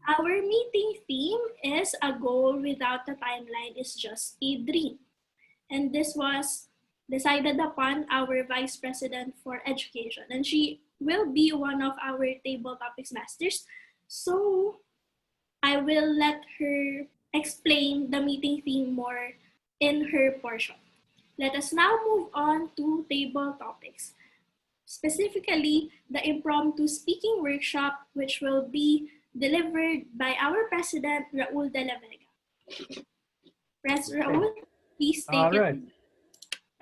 Our meeting theme is "A goal without a timeline is just a dream." And this was decided upon our Vice President for Education. And she will be one of our table topics masters. So I will let her explain the meeting theme more in her portion. Let us now move on to table topics, specifically the impromptu speaking workshop, which will be delivered by our President, Raul de la Vega. Pres Raul, please take All it. right.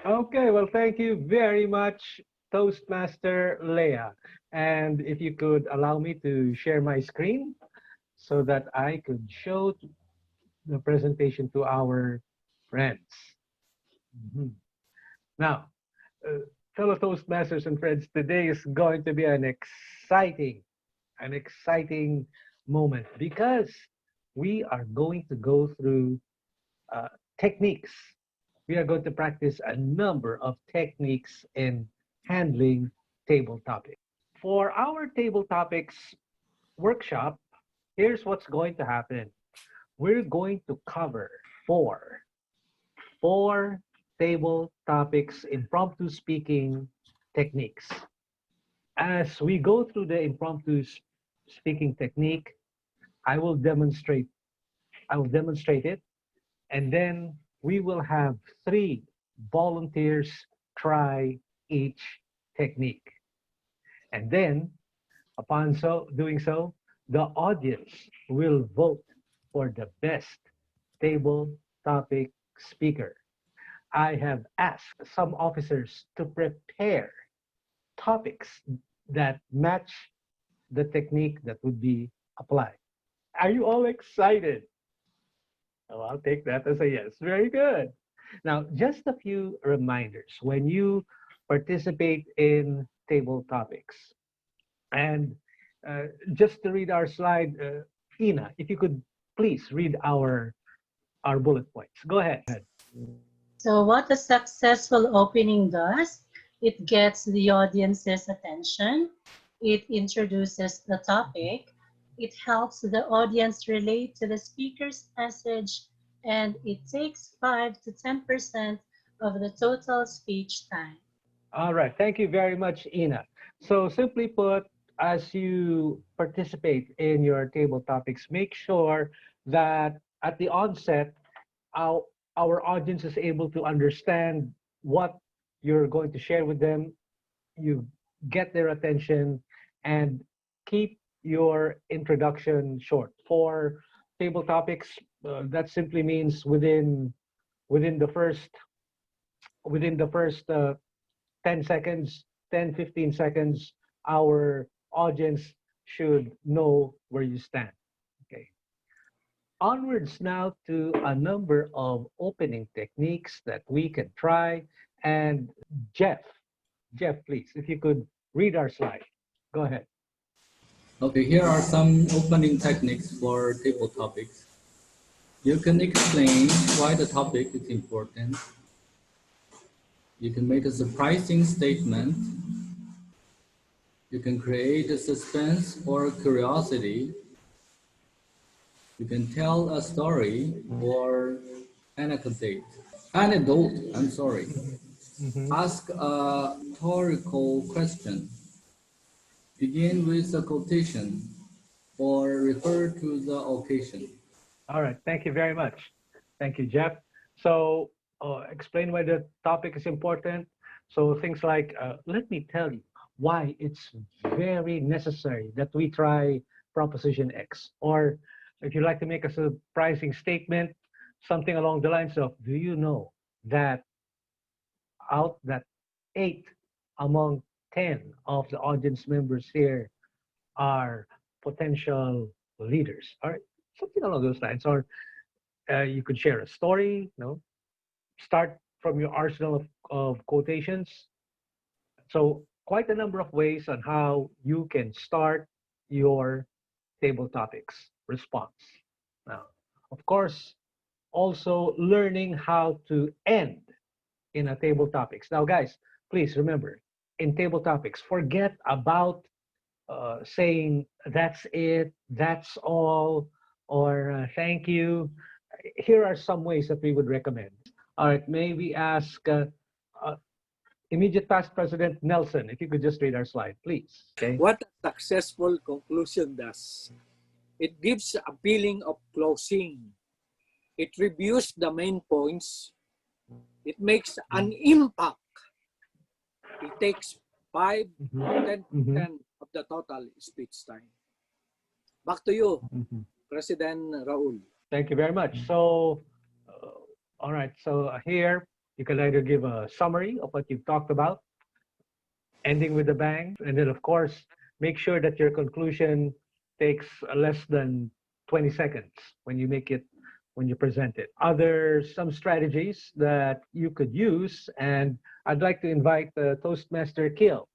Okay, well, thank you very much, Toastmaster Leah. And if you could allow me to share my screen so that I could show the presentation to our friends. Now, fellow Toastmasters and friends, today is going to be an exciting moment because we are going to go through techniques. We are going to practice a number of techniques in handling table topics. For our table topics workshop, here's what's going to happen. We're going to cover four table topics impromptu speaking techniques. As we go through the impromptu speaking technique, I will demonstrate it, and then we will have 3 volunteers try each technique. And then, upon doing so, the audience will vote for the best table topic speaker. I have asked some officers to prepare topics that match the technique that would be applied. Are you all excited? Oh, I'll take that as a yes. Very good. Now, just a few reminders when you participate in table topics. And just to read our slide, Inah, if you could please read our bullet points. Go ahead. So what a successful opening does, it gets the audience's attention, it introduces the topic, it helps the audience relate to the speaker's message, and it takes 5 to 10% of the total speech time. All right. Thank you very much, Inah. So simply put, as you participate in your table topics, make sure that at the onset, our audience is able to understand what you're going to share with them. You get their attention and keep your introduction short. For table topics, that simply means within the first 10 seconds, 10-15 seconds, our audience should know where you stand. Okay. Onwards now to a number of opening techniques that we can try. And Jeff, please, if you could read our slide. Go ahead. Okay, here are some opening techniques for table topics. You can explain why the topic is important. You can make a surprising statement. You can create a suspense or curiosity. You can tell a story or anecdote. Ask a rhetorical question. Begin with a quotation or refer to the occasion. All right, thank you very much. Thank you, Jeff. So explain why the topic is important. So things like, let me tell you why it's very necessary that we try Proposition X. Or if you'd like to make a surprising statement, something along the lines of, do you know that 8 among 10 of the audience members here are potential leaders? All right, something along those lines. Or you could share a story, start from your arsenal of quotations. So quite a number of ways on how you can start your table topics response. Now, of course, also learning how to end in a table topics. Now, guys, please remember, in table topics, forget about saying that's it, that's all, or thank you. Here are some ways that we would recommend. All right, may we ask uh, immediate past President Nelson, if you could just read our slide, please. Okay. What a successful conclusion does. It gives a feeling of closing. It reviews the main points. It makes an impact. It takes 5 to 10% of the total speech time. Back to you, President Raul. Thank you very much. So, all right. So here you can either give a summary of what you've talked about, ending with a bang, and then of course make sure that your conclusion takes less than 20 seconds when you make it, when you present it. Some strategies that you could use, and I'd like to invite Toastmaster Kiel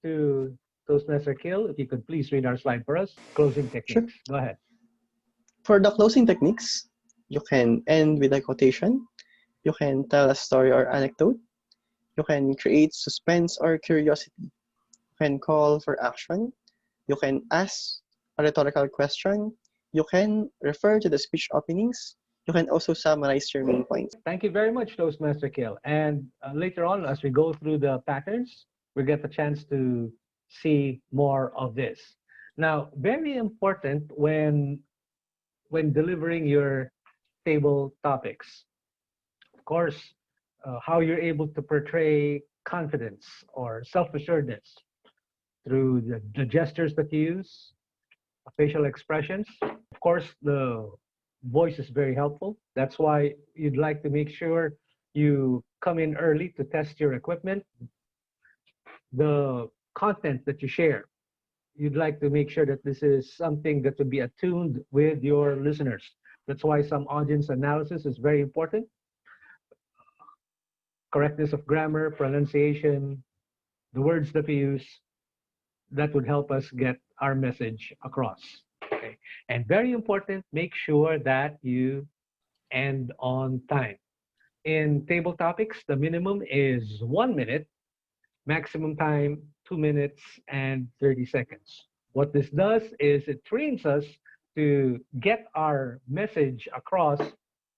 to Toastmaster Kiel, if you could please read our slide for us. Closing techniques. Sure. Go ahead. For the closing techniques, you can end with a quotation, you can tell a story or anecdote, you can create suspense or curiosity, you can call for action, you can ask a rhetorical question, you can refer to the speech openings, you can also summarize your main points. Thank you very much, Toastmaster Kiel. And later on, as we go through the patterns, we get the chance to see more of this. Now, very important when delivering your table topics. Of course, how you're able to portray confidence or self-assuredness through the gestures that you use, facial expressions. Of course, the voice is very helpful. That's why you'd like to make sure you come in early to test your equipment. The content that you share, you'd like to make sure that this is something that would be attuned with your listeners. That's why some audience analysis is very important. Correctness of grammar, pronunciation, the words that we use, that would help us get our message across. Okay. And very important, make sure that you end on time. In table topics, the minimum is 1 minute, maximum time 2 minutes and 30 seconds. What this does is it trains us to get our message across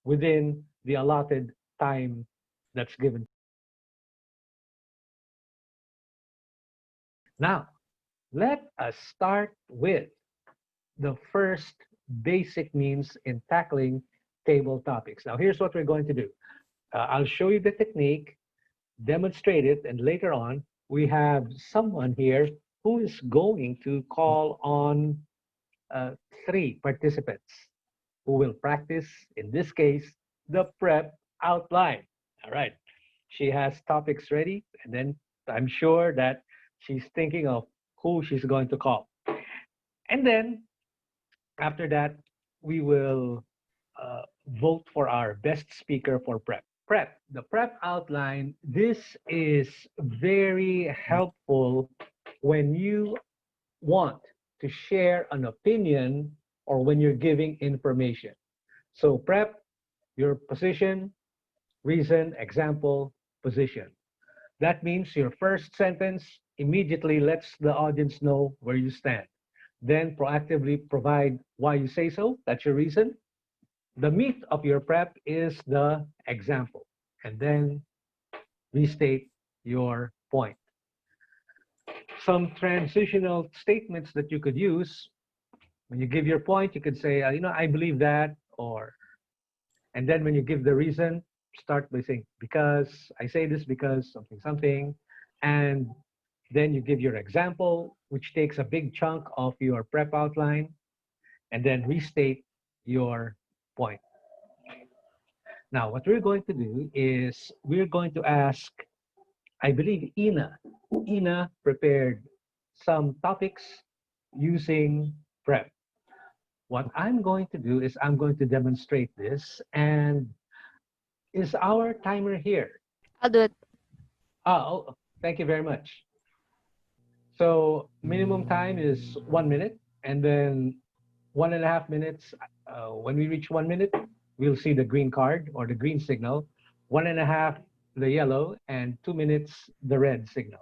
within the allotted time that's given. Now, let us start with the first basic means in tackling table topics. Now, here's what we're going to do. I'll show you the technique, demonstrate it, and later on, we have someone here who is going to call on 3 participants who will practice, in this case, the prep outline. All right. She has topics ready, and then I'm sure that she's thinking of who she's going to call. And then after that, we will vote for our best speaker for prep. The prep outline, this is very helpful when you want to share an opinion or when you're giving information. So prep, your position, reason, example, position. That means your first sentence immediately lets the audience know where you stand. Then proactively provide why you say so. That's your reason. The meat of your prep is the example, and then restate your point. Some transitional statements that you could use when you give your point, you could say, I believe that, and then when you give the reason, start by saying, because I say this because something, and then you give your example, which takes a big chunk of your prep outline, and then restate your point. Now, what we're going to do is we're going to ask, I believe Inah prepared some topics using prep. What I'm going to do is I'm going to demonstrate this, and is our timer here? I'll do it. Oh, thank you very much. So minimum time is 1 minute, and then 1.5 minutes. When we reach 1 minute, we'll see the green card or the green signal, 1.5 the yellow, and 2 minutes the red signal,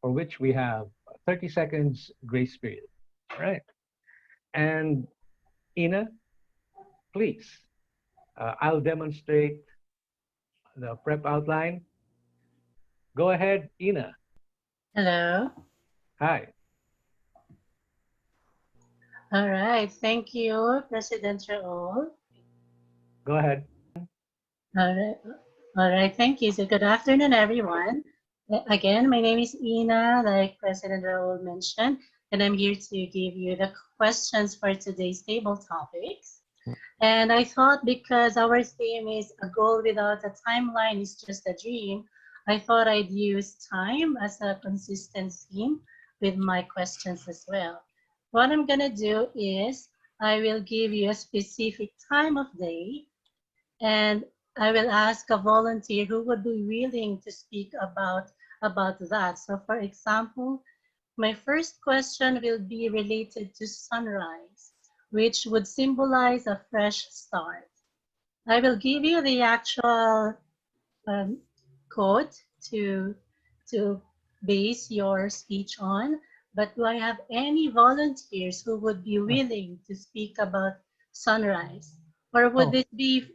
for which we have 30 seconds grace period. All right. And Inah, please, I'll demonstrate the prep outline. Go ahead, Inah. Hello. Hi. All right. Thank you, President Raul. Go ahead. All right. All right. Thank you. So good afternoon, everyone. Again, my name is Inah, like President Raul mentioned, and I'm here to give you the questions for today's table topics. And I thought because our theme is a goal without a timeline is just a dream, I thought I'd use time as a consistent theme with my questions as well. What I'm gonna do is I will give you a specific time of day and I will ask a volunteer who would be willing to speak about that. So for example, my first question will be related to sunrise, which would symbolize a fresh start. I will give you the actual quote to base your speech on, but do I have any volunteers who would be willing to speak about sunrise? Or would this be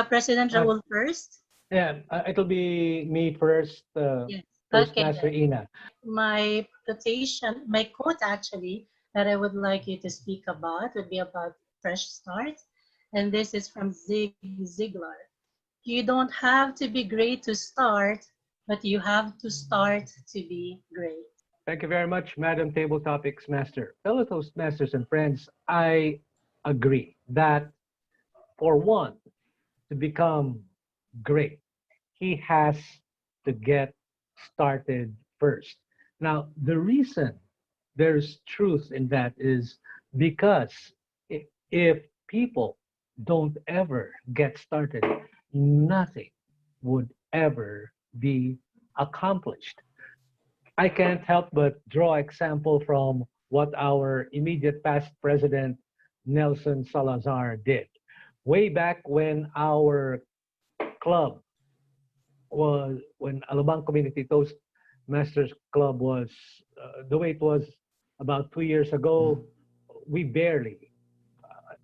President Raul first? Yeah, it'll be me first, Yes. Toastmaster Okay. Inah. My quotation, my quote actually, that I would like you to speak about would be about fresh start. And this is from Zig Ziglar. You don't have to be great to start, but you have to start to be great. Thank you very much, Madam Table Topics Master. Fellow Toastmasters and friends, I agree that for one to become great, he has to get started first. Now, the reason there's truth in that is because if people don't ever get started, nothing would ever be accomplished. I can't help but draw example from what our immediate past president, Nelson Salazar, did. Way back when our club when Alabang Community Toastmasters Club was the way it was about 2 years ago, we barely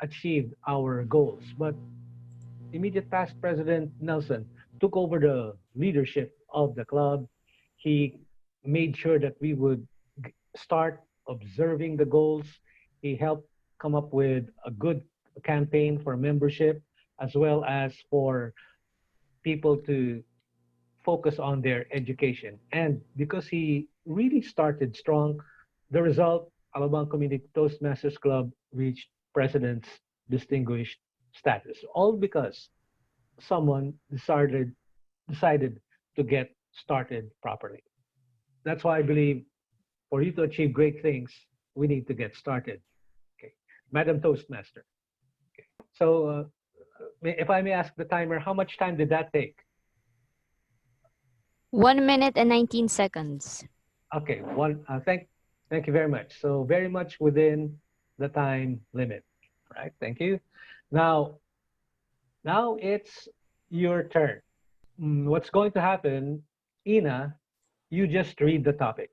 achieved our goals. But immediate past President Nelson took over the leadership of the club. He made sure that we would start observing the goals. He helped come up with a good campaign for membership as well as for people to focus on their education. And because he really started strong, the result, Alabang Community Toastmasters Club reached President's Distinguished status. All because someone decided to get started properly. That's why I believe for you to achieve great things, we need to get started. Okay, Madam Toastmaster. Okay. So, if I may ask the timer, how much time did that take? 1 minute and 19 seconds. Okay, thank you very much. So very much within the time limit, right? Thank you. Now it's your turn. What's going to happen, Inah, you just read the topic,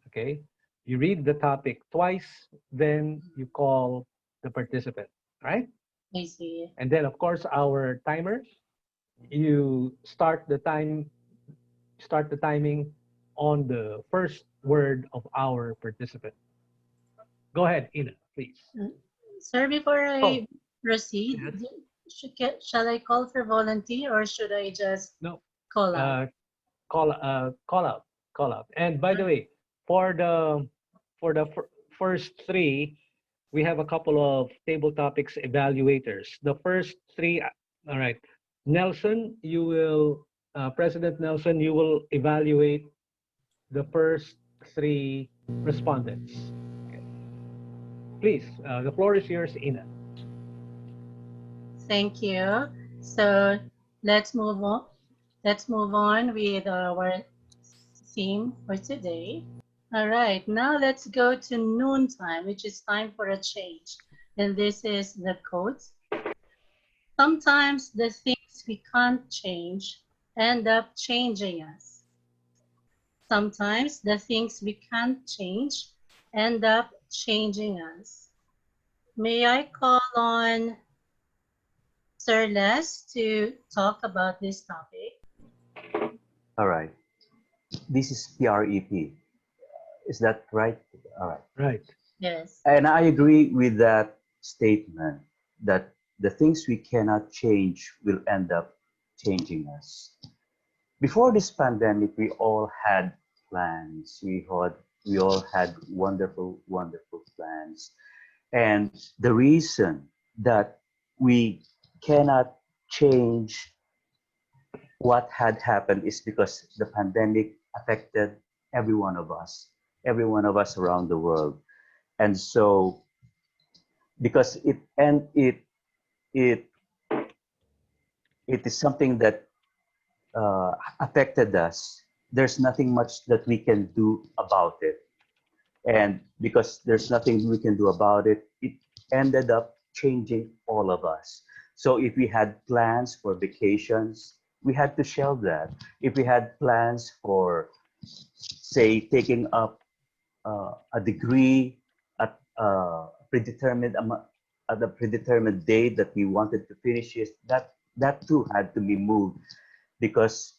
okay? You read the topic twice, then you call the participant, right? I see. And then of course our timer, you start the timing on the first word of our participant. Go ahead, Inah, please. Sir, before I Oh, proceed, yes. shall I call for volunteer or should I just No, call out? call out. And by the way, for the first three, we have a couple of table topics evaluators. The first three, all right. Nelson, you will President Nelson, you will evaluate the first three respondents. Okay. Please, the floor is yours, Inah. Thank you. So let's move on. Let's move on with our theme for today. All right, now let's go to noontime, which is time for a change. And this is the quote. Sometimes the things we can't change end up changing us. Sometimes the things we can't change end up changing us. May I call on Sir Les to talk about this topic? All right. This is PREP. Is that right? All right. Right. Yes. And I agree with that statement that the things we cannot change will end up changing us. Before this pandemic, we all had plans. We all had wonderful, wonderful plans. And the reason that we cannot change what had happened is because the pandemic affected every one of us around the world. And so because it it is something that affected us, there's nothing much that we can do about it. And because there's nothing we can do about it, it ended up changing all of us. So if we had plans for vacations, we had to shelve that. If we had plans for, say, taking up a degree at at a predetermined date that we wanted to finish it, that too had to be moved because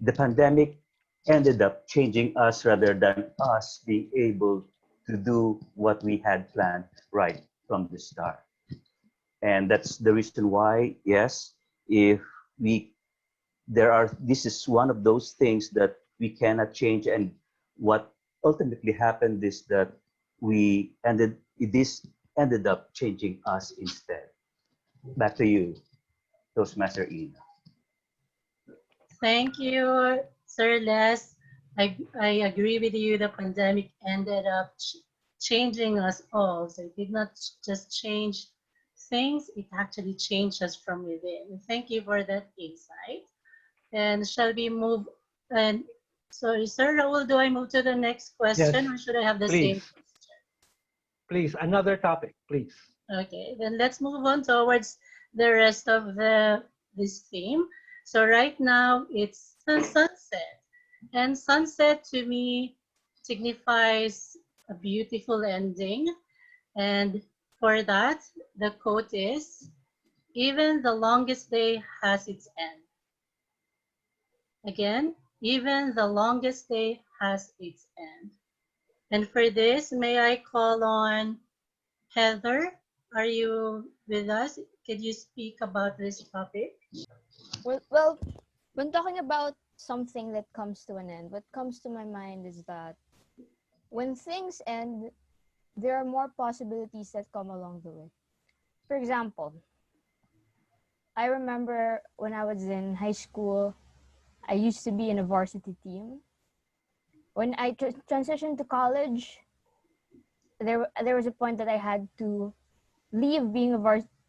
the pandemic ended up changing us rather than us being able to do what we had planned right from the start. And that's the reason why, yes, if we this is one of those things that we cannot change. And what ultimately happened is that this ended up changing us instead. Back to you, Toastmaster Inah. Thank you, Sir Les. I agree with you. The pandemic ended up changing us all. So it did not just change things, it actually changed us from within. Thank you for that insight. And shall we move? And sorry, Sir Raul, do I move to the next question Yes, or should I have the please. same question? Please, another topic, please. Okay, then let's move on towards the rest of this theme. So right now it's the sunset. And sunset to me signifies a beautiful ending. And for that, the quote is, even the longest day has its end. Again, even the longest day has its end. And for this, may I call on Heather? Are you with us? Could you speak about this topic? Well, when talking about something that comes to an end, what comes to my mind is that when things end, there are more possibilities that come along the way. For example, I remember when I was in high school, I used to be in a varsity team. When I transitioned to college, there was a point that I had to leave being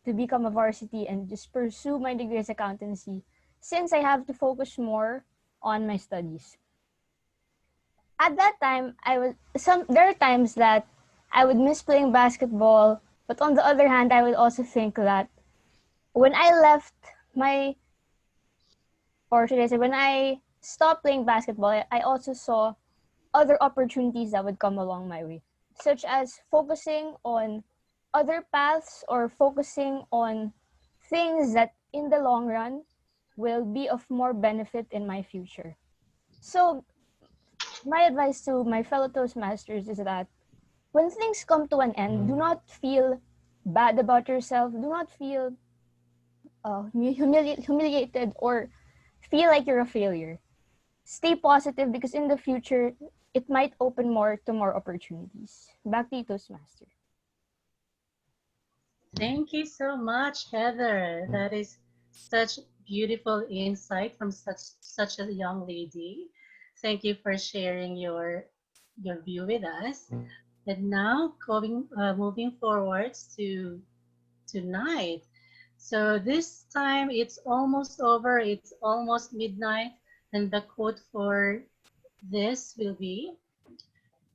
to become a varsity and just pursue my degree as accountancy, since I have to focus more on my studies. At that time, there are times that I would miss playing basketball, but on the other hand, I would also think that when I left when I stopped playing basketball, I also saw other opportunities that would come along my way, such as focusing on other paths or focusing on things that in the long run will be of more benefit in my future. So my advice to my fellow Toastmasters is that when things come to an end, do not feel bad about yourself. Do not feel humiliated or feel like you're a failure. Stay positive because in the future, it might open more to more opportunities. Back to you, Toastmaster. Thank you so much, Heather. That is such beautiful insight from such a young lady. Thank you for sharing your view with us. And now moving forwards to tonight. So this time it's almost over. It's almost midnight, and the quote for this will be,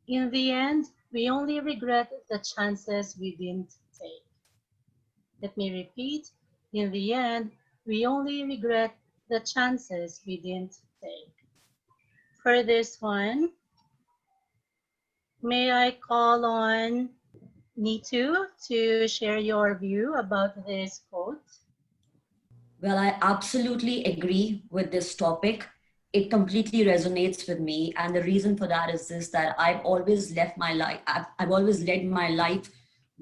in the end, we only regret the chances we didn't take. Let me repeat. In the end, we only regret the chances we didn't take. For this one, may I call on Neetu to share your view about this quote? Well, I absolutely agree with this topic. It completely resonates with me. And the reason for that is this, that I've always I've always led my life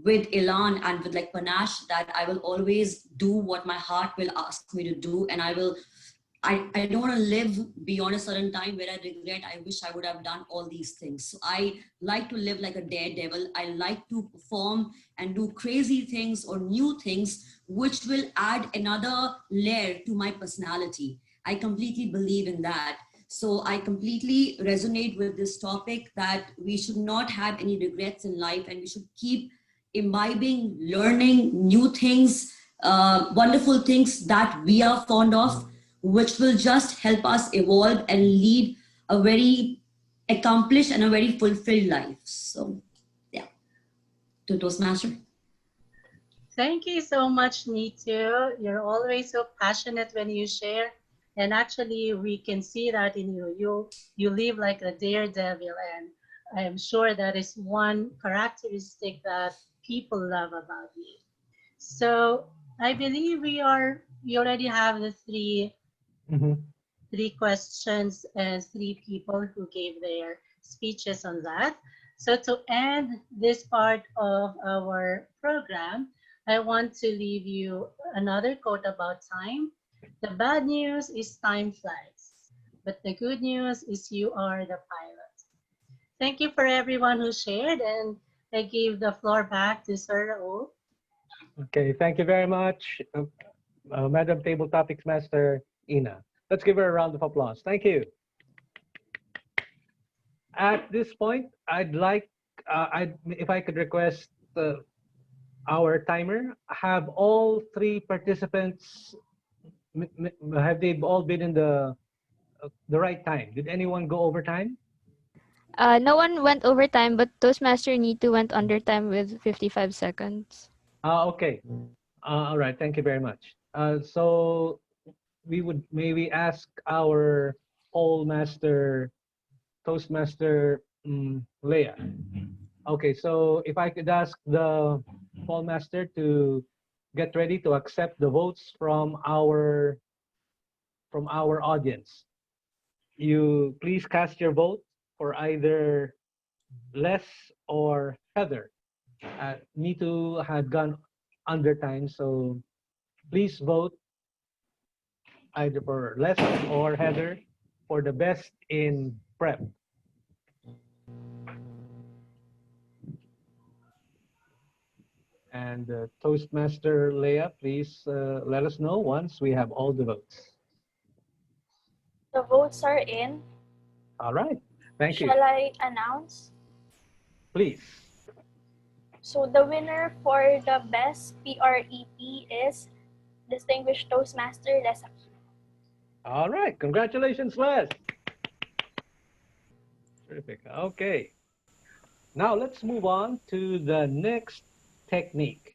with elan and with like panache, that I will always do what my heart will ask me to do. And I don't want to live beyond a certain time where I regret, I wish I would have done all these things. So I like to live like a daredevil. I like to perform and do crazy things or new things, which will add another layer to my personality. I completely believe in that. So I completely resonate with this topic, that we should not have any regrets in life, and we should keep imbibing, learning new things, wonderful things that we are fond of, which will just help us evolve and lead a very accomplished and a very fulfilled life. So, yeah, to Toastmaster. Thank you so much, Neetu. You're always so passionate when you share. And actually, we can see that in you. You live like a daredevil, and I am sure that is one characteristic that people love about you. So I believe we already have the three questions and 3 people who gave their speeches on that. So to end this part of our program, I want to leave you another quote about time. The bad news is time flies, but the good news is you are the pilot. Thank you for everyone who shared, and I give the floor back to Sir Raul. Okay, thank you very much, Madam Table Topics Master Inah. Let's give her a round of applause. Thank you. At this point, I'd like, if I could request our timer, have all 3 participants, have they all been in the right time? Did anyone go over time? No one went overtime, but Toastmaster Neetu went under time with 55 seconds. Okay. All right. Thank you very much. So we would maybe ask our poll master, Toastmaster Leah. Okay. So if I could ask the poll master to get ready to accept the votes from our audience. You please cast your vote for either Les or Heather. Neetu had gone under time, so please vote either for Les or Heather for the best in prep. And Toastmaster Leah, please let us know once we have all the votes. The votes are in. All right. Thank you. Shall I announce? Please. So the winner for the best PREP is Distinguished Toastmaster Les. All right. Congratulations, Les. Terrific. Okay. Now let's move on to the next technique.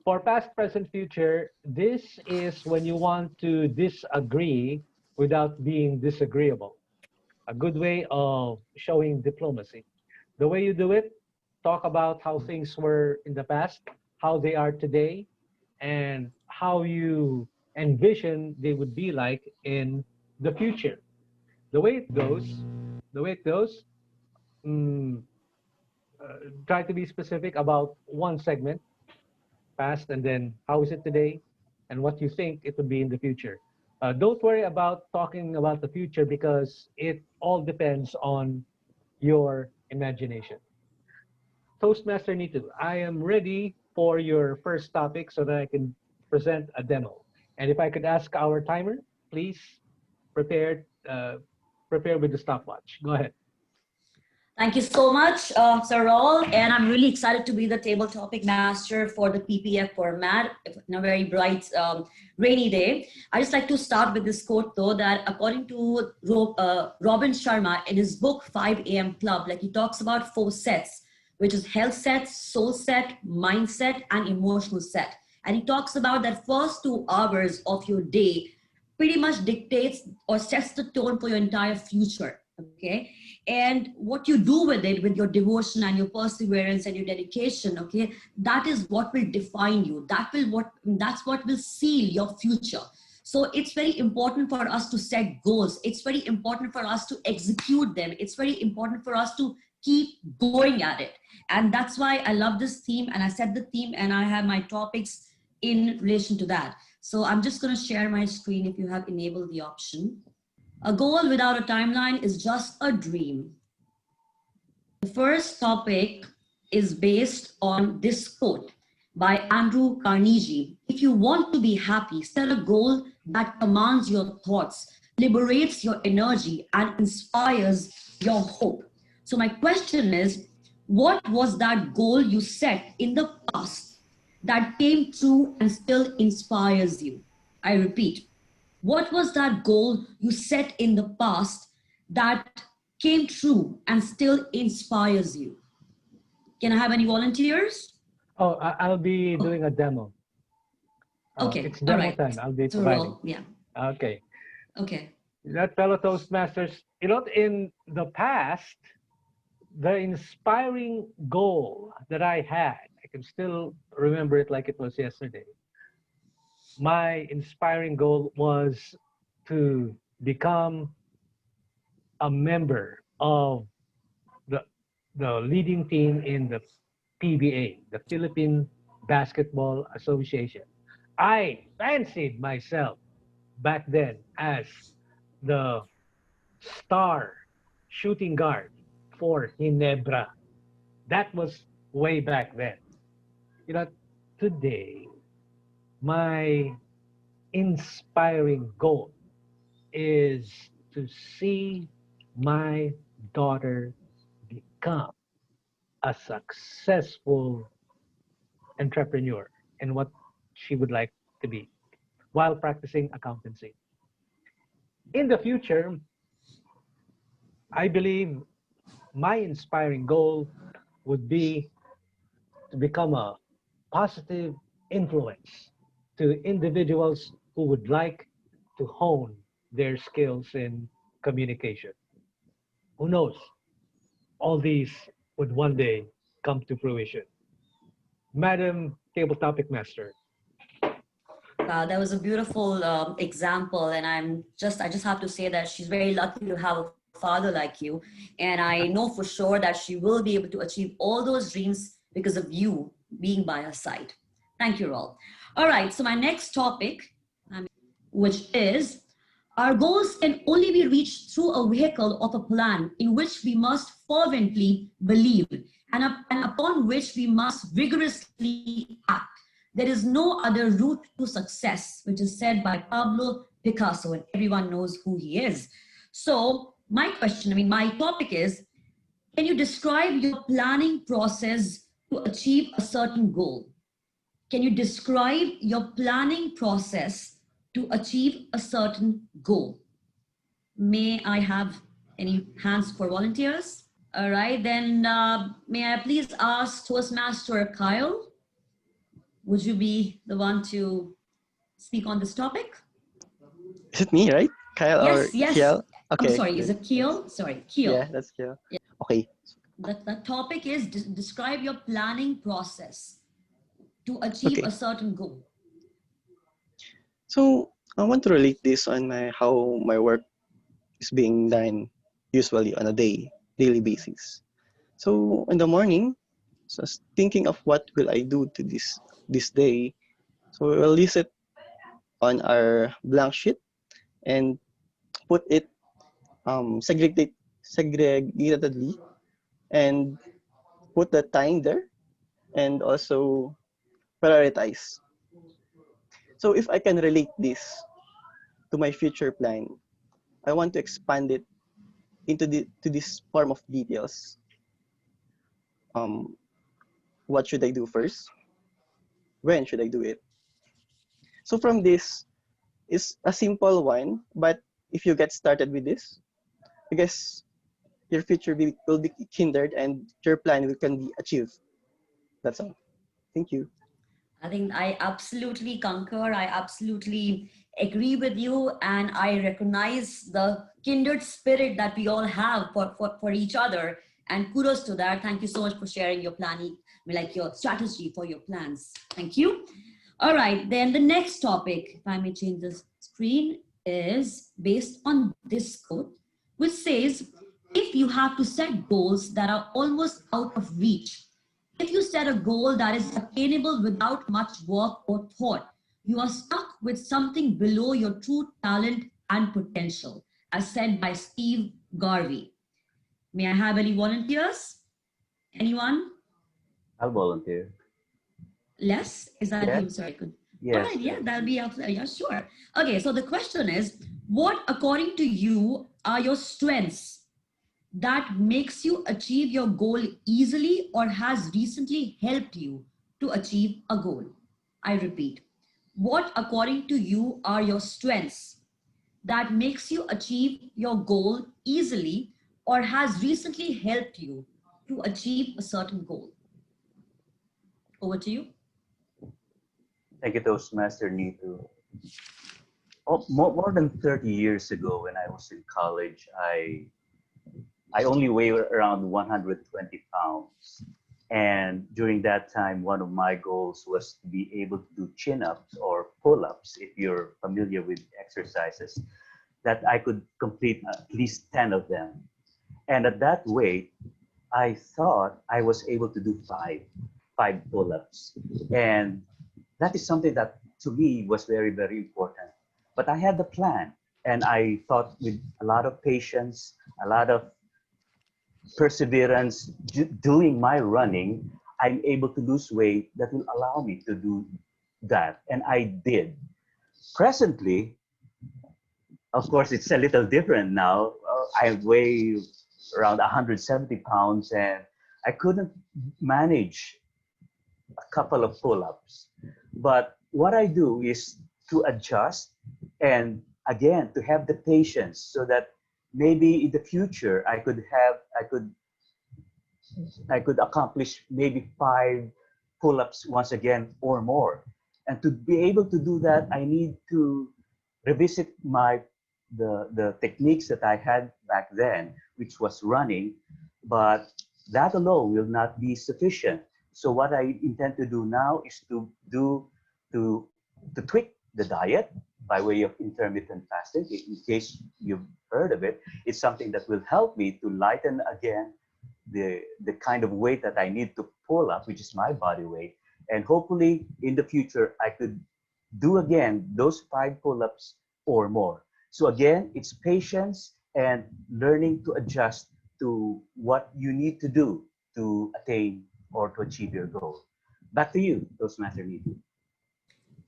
For past, present, future, this is when you want to disagree without being disagreeable. A good way of showing diplomacy. The way you do it, talk about how things were in the past, how they are today, and how you envision they would be like in the future. The way it goes, try to be specific about one segment, past, and then how is it today, and what you think it would be in the future. Don't worry about talking about the future because it all depends on your imagination. Toastmaster Neetu, I am ready for your first topic so that I can present a demo. And if I could ask our timer, please prepare with the stopwatch. Go ahead. Thank you so much, Sir Raul, and I'm really excited to be the table topic master for the PPF format in a very bright, rainy day. I just like to start with this quote, though, that according to Robin Sharma in his book 5 AM Club, like he talks about 4 sets, which is health set, soul set, mindset, and emotional set. And he talks about that first 2 hours of your day pretty much dictates or sets the tone for your entire future. Okay, and what you do with it, with your devotion and your perseverance and your dedication, okay, that is what will define you. That's what will seal your future. So it's very important for us to set goals. It's very important for us to execute them. It's very important for us to keep going at it. And that's why I love this theme, and I set the theme, and I have my topics in relation to that. So I'm just going to share my screen if you have enabled the option. A goal without a timeline is just a dream. The first topic is based on this quote by Andrew Carnegie. If you want to be happy, set a goal that commands your thoughts, liberates your energy, and inspires your hope. So my question is, what was that goal you set in the past that came true and still inspires you? I repeat, what was that goal you set in the past that came true and still inspires you? Can I have any volunteers? Oh, I'll be doing a demo. Okay, It's all demo right. time. I'll be So providing. Raul, yeah, Okay. okay. That fellow Toastmasters, you know, in the past, the inspiring goal that I had, I can still remember it like it was yesterday. My inspiring goal was to become a member of the leading team in the PBA, the Philippine Basketball Association. I fancied myself back then as the star shooting guard for Ginebra. That was way back then. You know, today, my inspiring goal is to see my daughter become a successful entrepreneur in what she would like to be while practicing accountancy. In the future, I believe my inspiring goal would be to become a positive influence to individuals who would like to hone their skills in communication. Who knows? All these would one day come to fruition. Madam Table Topic Master. That was a beautiful example, and I just have to say that she's very lucky to have a father like you, and I know for sure that she will be able to achieve all those dreams because of you being by her side. Thank you, Raul. All right, so my next topic, which is, our goals can only be reached through a vehicle of a plan in which we must fervently believe and upon which we must vigorously act. There is no other route to success, which is said by Pablo Picasso, and everyone knows who he is. So my question, my topic is, can you describe your planning process to achieve a certain goal? Can you describe your planning process to achieve a certain goal? May I have any hands for volunteers? All right, then may I please ask Toastmaster Kyle, would you be the one to speak on this topic? Is it me, right? Kyle or Yes, yes. Kiel? I'm Okay. sorry, is it Kiel? Sorry, Kiel. Yeah, that's Kiel. Yeah. Okay. The topic is describe your planning process to achieve Okay. a certain goal. So I want to relate this on how my work is being done usually on a daily basis. So in the morning, so I was thinking of what will I do to this day. So we will list it on our blank sheet and put it segregatedly and put the time there and also prioritize. So if I can relate this to my future plan, I want to expand it into to this form of details. What should I do first? When should I do it? So from this is a simple one, but if you get started with this, I guess your future will be hindered and your plan can be achieved. That's all. Thank you. I think I absolutely concur. I absolutely agree with you, and I recognize the kindred spirit that we all have for each other. And kudos to that. Thank you so much for sharing your planning, like your strategy for your plans. Thank you. All right, then the next topic, if I may change the screen, is based on this quote, which says, if you have to set goals that are almost out of reach, if you set a goal that is attainable without much work or thought, you are stuck with something below your true talent and potential, as said by Steve Garvey. May I have any volunteers? Anyone? I'll volunteer. Les? Is that Yes. you? Sorry, good. All Yes. right, yeah, that'll be up. Yeah, sure. Okay, so the question is, what, according to you, are your strengths that makes you achieve your goal easily or has recently helped you to achieve a goal? I repeat, what, according to you, are your strengths that makes you achieve your goal easily or has recently helped you to achieve a certain goal? Over to you. Thank you, Toastmaster Neetu. Oh, more than 30 years ago, when I was in college, I only weighed around 120 pounds. And during that time, one of my goals was to be able to do chin-ups or pull-ups, if you're familiar with exercises, that I could complete at least 10 of them. And at that weight, I thought I was able to do five pull-ups. And that is something that to me was very, very important. But I had the plan, and I thought with a lot of patience, a lot of perseverance, doing my running, I'm able to lose weight that will allow me to do that. And I did. Presently, of course, it's a little different now. I weigh around 170 pounds, and I couldn't manage a couple of pull-ups. But what I do is to adjust and again to have the patience so that maybe in the future I could accomplish maybe 5 pull-ups once again or more. And to be able to do that, I need to revisit the techniques that I had back then, which was running, but that alone will not be sufficient. So what I intend to do now is to tweak the diet by way of intermittent fasting. In case you've heard of it, it's something that will help me to lighten again the kind of weight that I need to pull up, which is my body weight. And hopefully in the future, I could do again those 5 pull-ups or more. So again, it's patience and learning to adjust to what you need to do to attain or to achieve your goal. Back to you, Toastmaster Neetu.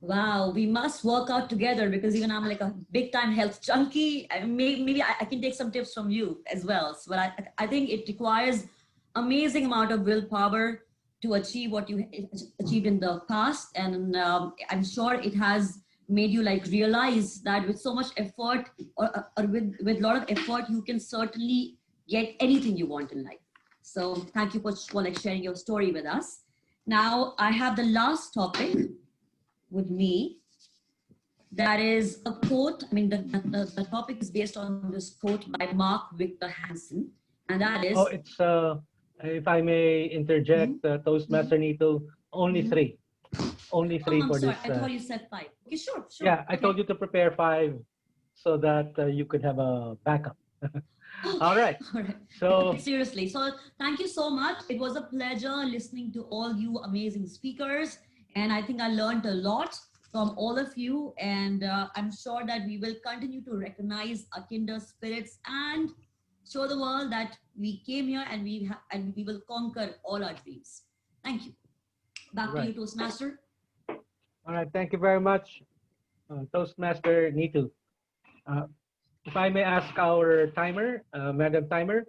Wow, we must work out together because even I'm like a big time health junkie. Maybe I can take some tips from you as well. So, but I think it requires amazing amount of willpower to achieve what you achieved in the past. And I'm sure it has made you like realize that with so much effort or with a lot of effort, you can certainly get anything you want in life. So thank you for like sharing your story with us. Now I have the last topic with me. That is a quote. I mean, the topic is based on this quote by Mark Victor Hansen, and that is. Oh, it's if I may interject, Toastmaster Neetu, only 3. Only 3 I'm for sorry, this. I thought you said 5. Okay, sure. Yeah, I okay. told you to prepare 5 so that you could have a backup. All right. All right. So seriously, so thank you so much. It was a pleasure listening to all you amazing speakers, and I think I learned a lot from all of you, and I'm sure that we will continue to recognize our kindred spirits and show the world that we came here and we will conquer all our dreams. Thank you. Back to you, Toastmaster. All right, thank you very much, Toastmaster Neetu. If I may ask our timer, Madam Timer,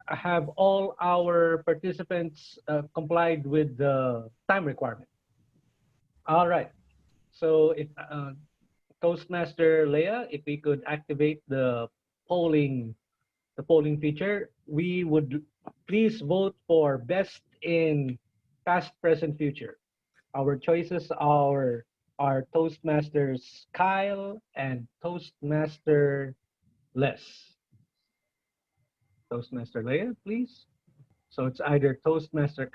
have all our participants complied with the time requirement? All right. So if Toastmaster Leah, if we could activate the polling feature, we would please vote for best in past, present, future. Our choices are are Toastmasters Kyle and Toastmaster Les. Toastmaster Leah, please. So it's either Toastmaster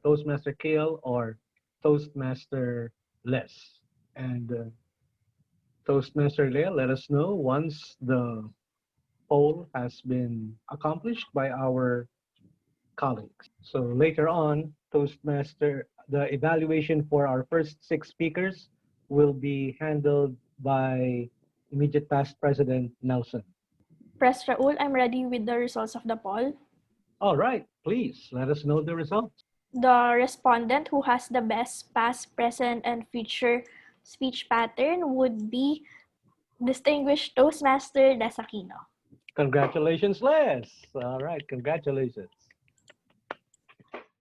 Toastmaster Kiel or Toastmaster Les. And Toastmaster Leah, let us know once the poll has been accomplished by our colleagues. So later on, the evaluation for our first 6 speakers will be handled by immediate past President Nelson. Press Raul, I'm ready with the results of the poll. All right, please let us know the results. The respondent who has the best past, present, and future speech pattern would be distinguished Toastmaster Aquino. Congratulations, Les. All right, congratulations.